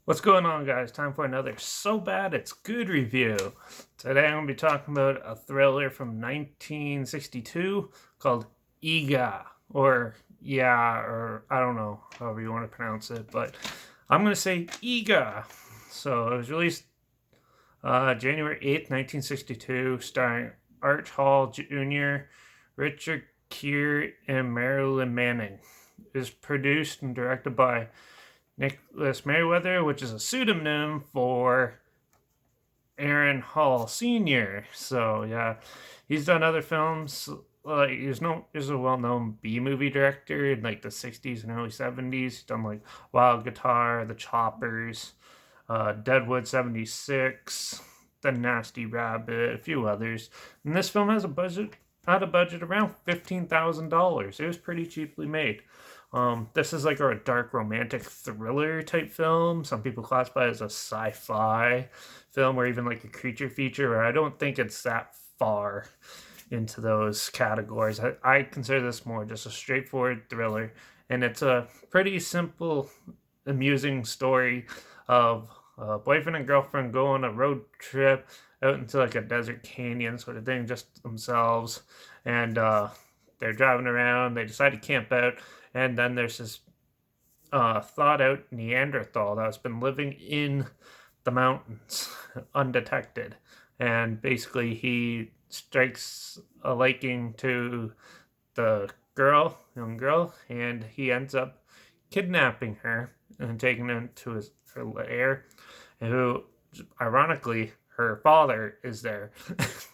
What's going on, guys? Time for another So Bad It's Good review. Today I'm going to be talking about a thriller from 1962 called Eegah, or I don't know, however you want to pronounce it, but I'm going to say Eegah. So it was released January 8th, 1962, starring Art Hall Jr., Richard Gere, and Marilyn Manning. It was produced and directed by Nicholas Merriweather, which is a pseudonym for Aaron Hall Sr. So yeah, he's done other films. Like he's a well-known B movie director in like the '60s and early '70s. He's done like Wild Guitar, The Choppers, Deadwood '76, The Nasty Rabbit, a few others. And this film has a budget had a budget around $15,000. It was pretty cheaply made. This is like a dark romantic thriller type film. Some people classify it as a sci-fi film or even like a creature feature, or I don't think it's that far into those categories. I consider this more just a straightforward thriller, and it's a pretty simple, amusing story of a boyfriend and girlfriend go on a road trip out into like a desert canyon sort of thing, just themselves, and they're driving around. They decide to camp out, and then there's this thought out Neanderthal that's been living in the mountains undetected. And basically, he strikes a liking to the young girl, and he ends up kidnapping her and taking her to her lair. And who, ironically, her father is there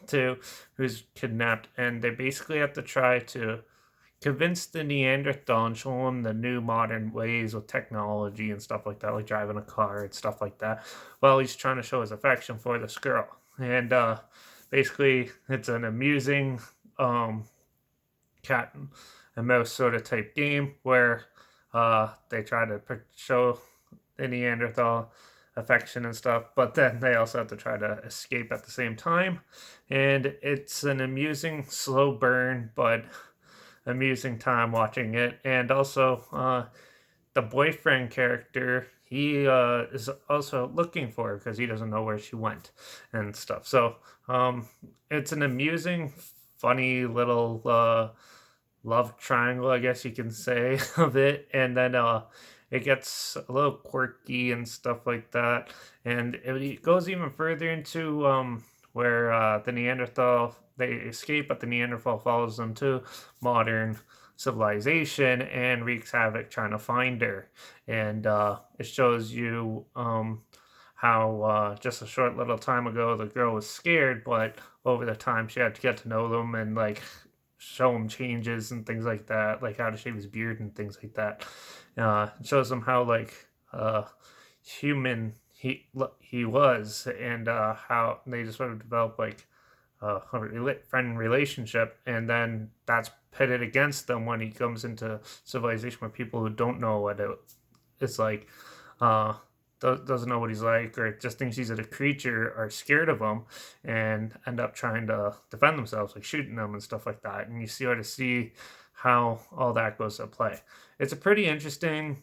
too, who's kidnapped. And they basically have to try to convince the Neanderthal and show him the new modern ways of technology and stuff like that, like driving a car and stuff like that. Well, he's trying to show his affection for this girl, and basically, it's an amusing cat and mouse sort of type game where they try to show the Neanderthal affection and stuff, but then they also have to try to escape at the same time. And it's an amusing, slow burn, but amusing time watching it. And also, the boyfriend character, he is also looking for her because he doesn't know where she went and stuff. So it's an amusing, funny little love triangle, I guess you can say, of it. And then it gets a little quirky and stuff like that. And it goes even further into where the Neanderthal, they escape, but the Neanderthal follows them to modern civilization and wreaks havoc trying to find her. And it shows you how just a short little time ago the girl was scared, but over the time she had to get to know them and like show him changes and things like that, like how to shave his beard and things like that. It shows him how like human he was, and how they just sort of develop like a friend relationship, and then that's pitted against them when he comes into civilization with people who don't know what it's like, uh, doesn't know what he's like, or just thinks he's a creature, are scared of him, and end up trying to defend themselves, like shooting them and stuff like that. And you sort of see how all that goes to play. It's a pretty interesting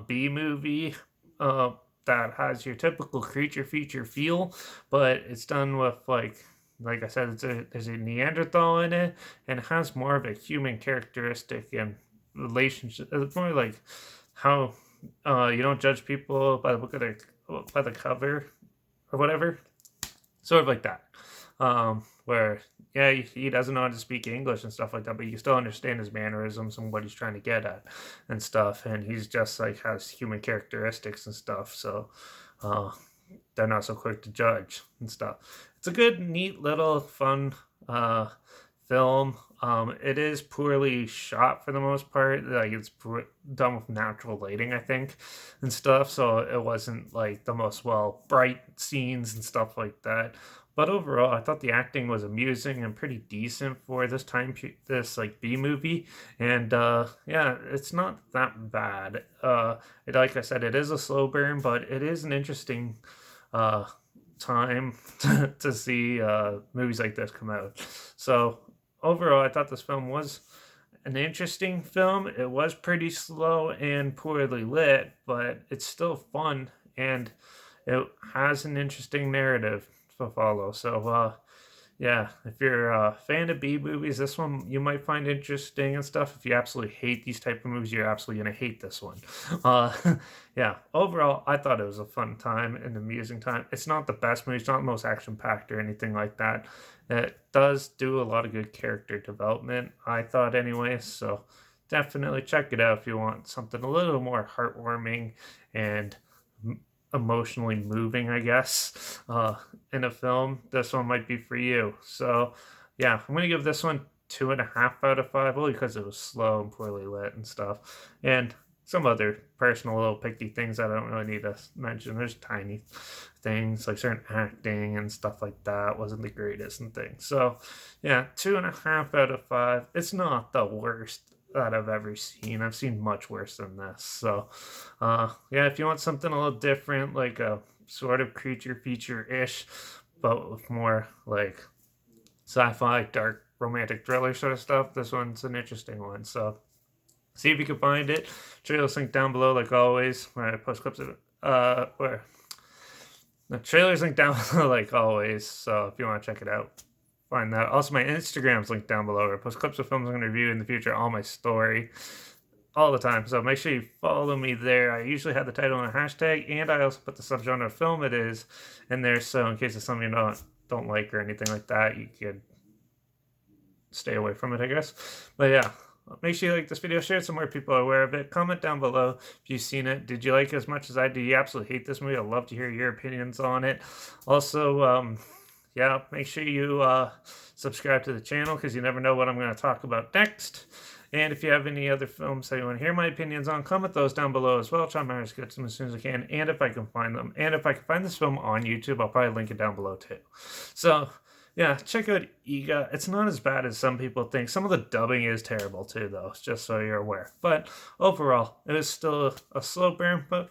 B movie. That has your typical creature feature feel, but it's done with like I said, there's a Neanderthal in it, and it has more of a human characteristic and relationship. It's more like how you don't judge people by the book of their by the cover or whatever, sort of like that. Where yeah, he doesn't know how to speak English and stuff like that, but you still understand his mannerisms and what he's trying to get at and stuff. And he's just like has human characteristics and stuff. So uh, they're not so quick to judge and stuff. It's a good, neat little fun film. It is poorly shot for the most part. Like it's done with natural lighting, I think, and stuff. So it wasn't like the most bright scenes and stuff like that. But overall, I thought the acting was amusing and pretty decent for this like B movie. And yeah, it's not that bad. Like I said, it is a slow burn, but it is an interesting uh time to see movies like this come out. So overall, I thought this film was an interesting film. It was pretty slow and poorly lit, but it's still fun and it has an interesting narrative to follow. So, yeah, if you're a fan of B movies, this one you might find interesting and stuff. If you absolutely hate these type of movies, you're absolutely gonna hate this one. Uh, yeah, overall, I thought it was a fun time and amusing time. It's not the best movie, it's not the most action packed or anything like that. It does do a lot of good character development, I thought, anyway. So definitely check it out if you want something a little more heartwarming and emotionally moving, I guess, in a film. This one might be for you. So, yeah, I'm gonna give this one 2.5 out of 5, only because it was slow and poorly lit and stuff, and some other personal little picky things I don't really need to mention. There's tiny things like certain acting and stuff like that wasn't the greatest and things. So, yeah, 2.5 out of 5. It's not the worst that I've ever seen. I've seen much worse than this. So, yeah, if you want something a little different, like a sort of creature feature ish, but with more like sci-fi, dark, romantic thriller sort of stuff, this one's an interesting one. So, see if you can find it. Trailer's linked down below, like always, where I post clips of it. Where the trailer's linked down below, like always. So, if you want to check it out, find that. Also, my Instagram's linked down below, where I post clips of films I'm going to review in the future, all my story, all the time. So make sure you follow me there. I usually have the title and a hashtag, and I also put the subgenre of film it is in there. So in case it's something you don't like or anything like that, you could stay away from it, I guess. But yeah, make sure you like this video, share it so more people are aware of it. Comment down below if you've seen it. Did you like it as much as I did? You absolutely hate this movie? I'd love to hear your opinions on it. Also, yeah, make sure you subscribe to the channel, because you never know what I'm going to talk about next. And if you have any other films that you want to hear my opinions on, comment those down below as well. I'll try my hardest to get them as soon as I can, and if I can find them. And if I can find this film on YouTube, I'll probably link it down below too. So, yeah, check out Eegah. It's not as bad as some people think. Some of the dubbing is terrible too, though, just so you're aware. But overall, it is still a slow burn, but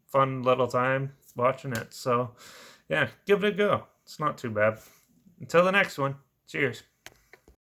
fun little time watching it. So, yeah, give it a go. It's not too bad. Until the next one, cheers.